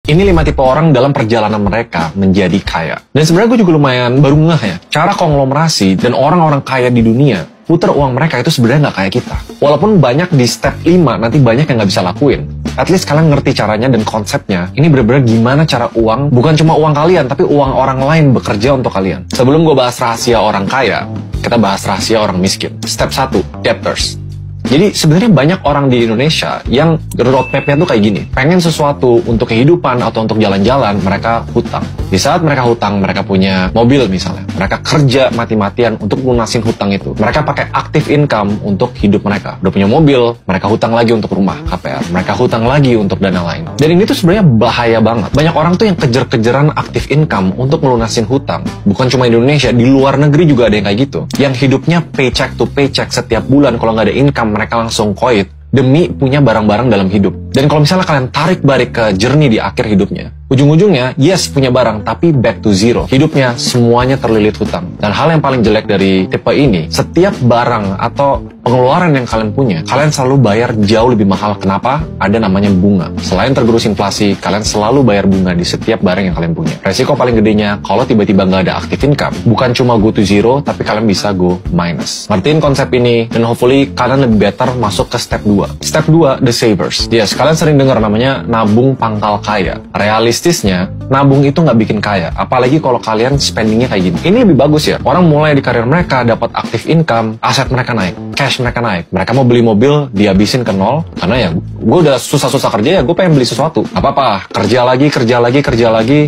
Ini 5 tipe orang dalam perjalanan mereka menjadi kaya. Dan sebenarnya gue juga lumayan baru ngeh ya, cara konglomerasi dan orang-orang kaya di dunia puter uang mereka itu sebenarnya nggak kayak kita. Walaupun banyak di step 5 nanti banyak yang nggak bisa lakuin. At least kalian ngerti caranya dan konsepnya. Ini bener-bener gimana cara uang, bukan cuma uang kalian, tapi uang orang lain bekerja untuk kalian. Sebelum gue bahas rahasia orang kaya, kita bahas rahasia orang miskin. Step 1, debtors. Jadi sebenarnya banyak orang di Indonesia yang roadmap-nya tuh kayak gini. Pengen sesuatu untuk kehidupan atau untuk jalan-jalan, mereka hutang. Di saat mereka hutang, mereka punya mobil misalnya. Mereka kerja mati-matian untuk lunasin hutang itu. Mereka pakai active income untuk hidup mereka. Udah punya mobil, mereka hutang lagi untuk rumah, KPR. Mereka hutang lagi untuk dana lain. Dan ini tuh sebenarnya bahaya banget. Banyak orang tuh yang kejar-kejaran active income untuk melunasin hutang. Bukan cuma di Indonesia, di luar negeri juga ada yang kayak gitu. Yang hidupnya paycheck to paycheck setiap bulan, kalau nggak ada income, mereka langsung koit demi punya barang-barang dalam hidup. Dan kalau misalnya kalian tarik balik ke journey di akhir hidupnya, ujung-ujungnya, yes punya barang, tapi back to zero. Hidupnya semuanya terlilit hutang. Dan hal yang paling jelek dari tipe ini, setiap barang atau pengeluaran yang kalian punya, kalian selalu bayar jauh lebih mahal. Kenapa? Ada namanya bunga. Selain tergerus inflasi, kalian selalu bayar bunga di setiap barang yang kalian punya. Resiko paling gedenya, kalau tiba-tiba nggak ada active income, bukan cuma go to zero, tapi kalian bisa go minus. Ngertiin konsep ini, dan hopefully kalian lebih better masuk ke step 2. Step 2, the savers. Yes, kalian sering dengar namanya nabung pangkal kaya. Realistisnya, nabung itu nggak bikin kaya. Apalagi kalau kalian spendingnya kayak gini. Ini lebih bagus ya. Orang mulai di karir mereka, dapat active income, aset mereka naik, cash mereka naik. Mereka mau beli mobil, dihabisin ke nol. Karena ya, gue udah susah-susah kerja ya, gue pengen beli sesuatu. Apa-apa, kerja lagi.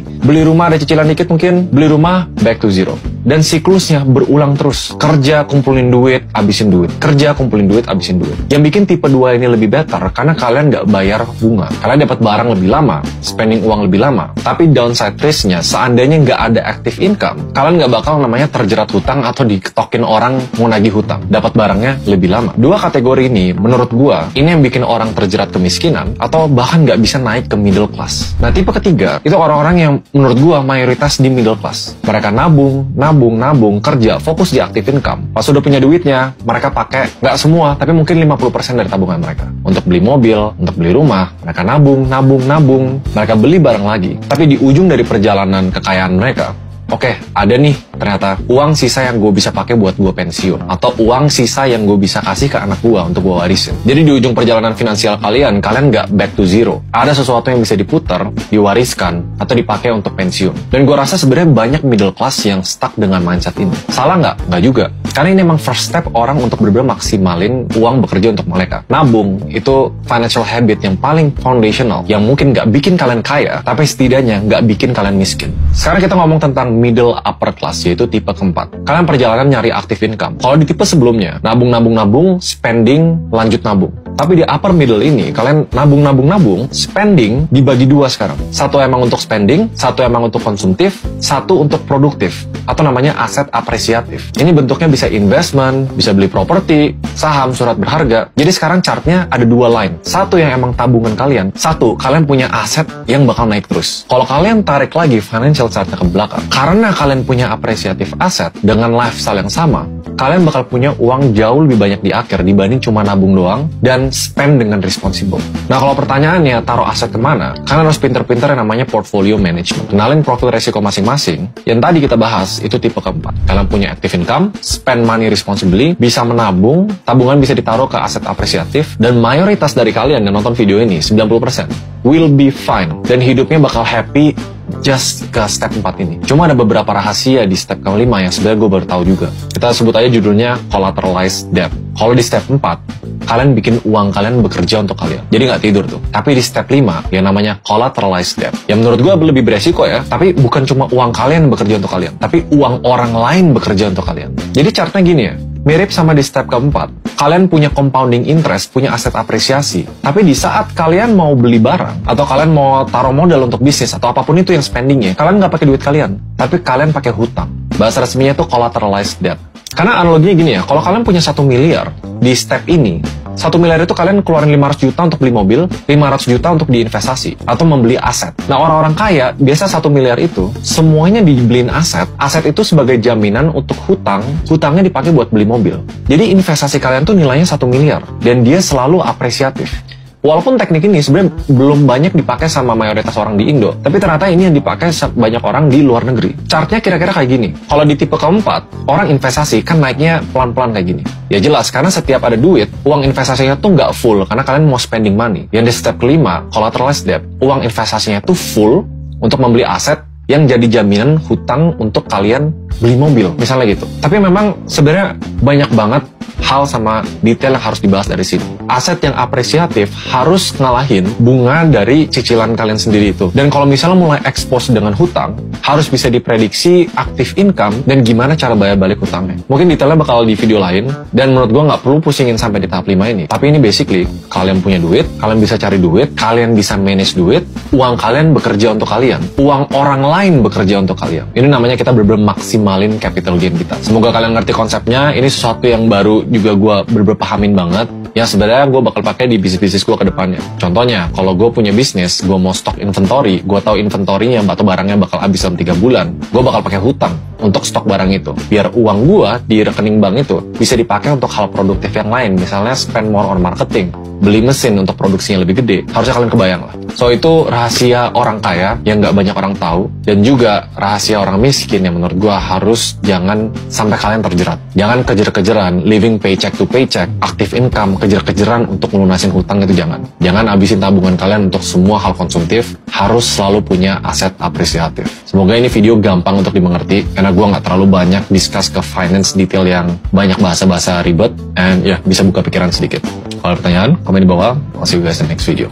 Beli rumah, ada cicilan dikit mungkin. Beli rumah, back to zero. Dan siklusnya berulang terus. Kerja, kumpulin duit, habisin duit. Kerja, kumpulin duit, habisin duit. Yang bikin tipe 2 ini lebih better, karena kalian nggak bayar bunga. Kalian dapat barang lebih lama, spending uang lebih lama. Tapi downside risk-nya, seandainya nggak ada active income, kalian nggak bakal namanya terjerat hutang atau diketokin orang mau nagih hutang. Dapat barangnya lebih lama. 2 kategori ini, menurut gua, ini yang bikin orang terjerat kemiskinan, atau bahkan nggak bisa naik ke middle class. Nah, tipe ketiga, itu orang-orang yang menurut gua mayoritas di middle class. Mereka nabung, kerja, fokus di active income. Pas udah punya duitnya, mereka pakai, nggak semua, tapi mungkin 50% dari tabungan mereka. Untuk beli mobil, untuk beli rumah, mereka nabung. Mereka beli barang lagi. Tapi di ujung dari perjalanan kekayaan mereka, oke, ada nih ternyata uang sisa yang gue bisa pakai buat gue pensiun. Atau uang sisa yang gue bisa kasih ke anak gue untuk gue warisin. Jadi di ujung perjalanan finansial kalian nggak back to zero. Ada sesuatu yang bisa diputar, diwariskan, atau dipakai untuk pensiun. Dan gue rasa sebenarnya banyak middle class yang stuck dengan mindset ini. Salah nggak? Nggak juga. Karena ini emang first step orang untuk benar-benar maksimalin uang bekerja untuk mereka. Nabung itu financial habit yang paling foundational, yang mungkin nggak bikin kalian kaya, tapi setidaknya nggak bikin kalian miskin. Sekarang kita ngomong tentang middle upper class, yaitu tipe keempat. Kalian perjalanan nyari active income. Kalau di tipe sebelumnya, nabung, spending, lanjut nabung. Tapi di upper middle ini, kalian nabung, spending dibagi 2 sekarang. Satu emang untuk spending, satu emang untuk konsumtif, satu untuk produktif, atau namanya aset apresiatif. Ini bentuknya bisa investment, bisa beli properti, saham, surat berharga. Jadi sekarang chartnya ada 2 line. Satu yang emang tabungan kalian, satu kalian punya aset yang bakal naik terus. Kalau kalian tarik lagi financial chartnya ke belakang, karena kalian punya apresiatif aset dengan lifestyle yang sama, kalian bakal punya uang jauh lebih banyak di akhir dibanding cuma nabung doang dan spend dengan responsible. Nah, kalau pertanyaannya taruh aset kemana, kalian harus pinter-pinter yang namanya portfolio management. Kenalin profil resiko masing-masing. Yang tadi kita bahas itu tipe keempat. Kalian punya active income, spend money responsibly, bisa menabung, tabungan bisa ditaruh ke aset apresiatif, dan mayoritas dari kalian yang nonton video ini, 90%, will be fine. Dan hidupnya bakal happy just ke step 4 ini. Cuma ada beberapa rahasia di step kelima yang sebenarnya gue baru tahu juga. Kita sebut aja judulnya collateralized debt. Kalau di step 4, kalian bikin uang kalian bekerja untuk kalian. Jadi nggak tidur tuh. Tapi di step 5, yang namanya collateralized debt. Yang menurut gue lebih beresiko ya. Tapi bukan cuma uang kalian bekerja untuk kalian. Tapi uang orang lain bekerja untuk kalian. Jadi chartnya gini ya. Mirip sama di step keempat. Kalian punya compounding interest, punya aset apresiasi. Tapi di saat kalian mau beli barang, atau kalian mau taruh modal untuk bisnis, atau apapun itu yang spendingnya, kalian nggak pakai duit kalian. Tapi kalian pakai hutang. Bahasa resminya itu collateralized debt. Karena analoginya gini ya, kalau kalian punya 1 miliar, di step ini, 1 miliar itu kalian keluarin 500 juta untuk beli mobil, 500 juta untuk diinvestasi, atau membeli aset. Nah, orang-orang kaya, biasa 1 miliar itu, semuanya dibeliin aset. Aset itu sebagai jaminan untuk hutang, hutangnya dipakai buat beli mobil. Jadi investasi kalian tuh nilainya 1 miliar, dan dia selalu apresiatif. Walaupun teknik ini sebenarnya belum banyak dipakai sama mayoritas orang di Indo, tapi ternyata ini yang dipakai banyak orang di luar negeri. Chartnya kira-kira kayak gini. Kalau di tipe keempat, orang investasi kan naiknya pelan-pelan kayak gini. Ya jelas, karena setiap ada duit, uang investasinya tuh nggak full, karena kalian mau spending money. Yang di step kelima, collateralized debt, uang investasinya tuh full untuk membeli aset yang jadi jaminan hutang untuk kalian beli mobil, misalnya gitu. Tapi memang sebenarnya banyak banget hal sama detail yang harus dibahas dari sini. Aset yang apresiatif harus ngalahin bunga dari cicilan kalian sendiri itu. Dan kalau misalnya mulai expose dengan hutang, harus bisa diprediksi active income dan gimana cara bayar balik hutangnya. Mungkin detailnya bakal di video lain, dan menurut gue nggak perlu pusingin sampai di tahap 5 ini. Tapi ini basically, kalian punya duit, kalian bisa cari duit, kalian bisa manage duit, uang kalian bekerja untuk kalian, uang orang lain bekerja untuk kalian. Ini namanya kita bener-bener maksimalin capital gain kita. Semoga kalian ngerti konsepnya. Ini sesuatu yang baru juga gue bener-bener pahamin banget. Ya sebenarnya gue bakal pakai di bisnis-bisnis gue ke depannya. Contohnya, kalau gue punya bisnis, gue mau stok inventory, gue tahu inventory-nya atau barangnya bakal habis dalam 3 bulan, gue bakal pakai hutang untuk stok barang itu. Biar uang gue di rekening bank itu bisa dipakai untuk hal produktif yang lain, misalnya spend more on marketing, beli mesin untuk produksinya lebih gede. Harusnya kalian kebayang lah. So itu rahasia orang kaya yang nggak banyak orang tahu, dan juga rahasia orang miskin yang menurut gue harus jangan sampai kalian terjerat. Jangan kejar-kejaran, living paycheck to paycheck, active income, kejar-kejaran untuk melunasin hutang itu jangan. Jangan habisin tabungan kalian untuk semua hal konsumtif, harus selalu punya aset apresiatif. Semoga ini video gampang untuk dimengerti, karena gue nggak terlalu banyak discuss ke finance detail yang banyak bahasa-bahasa ribet, and ya bisa buka pikiran sedikit. Kalau ada pertanyaan, komen di bawah. I'll see you guys in the next video.